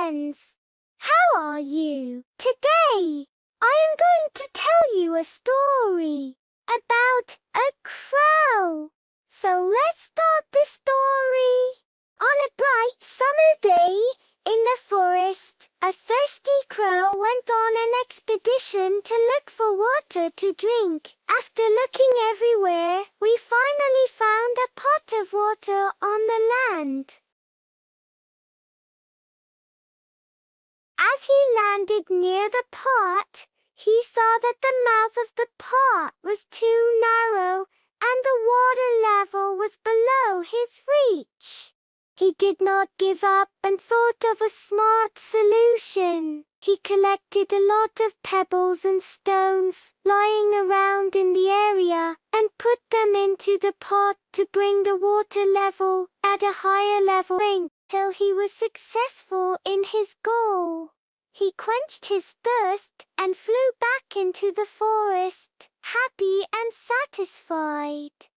friends! How are you? Today, I am going to tell you a story about a crow. So let's start the story. On a bright summer day, in the forest, a thirsty crow went on an expedition to look for water to drink. After looking everywhere, we finally found a pot of water on the land. As he landed near the pot, he saw that the mouth of the pot was too narrow and the water level was below his reach. He did not give up and thought of a smart solution. He collected a lot of pebbles and stones lying around in the area and put them into the pot to bring the water level at a higher level till he was successful in his goal. He quenched his thirst and flew back into the forest, happy and satisfied.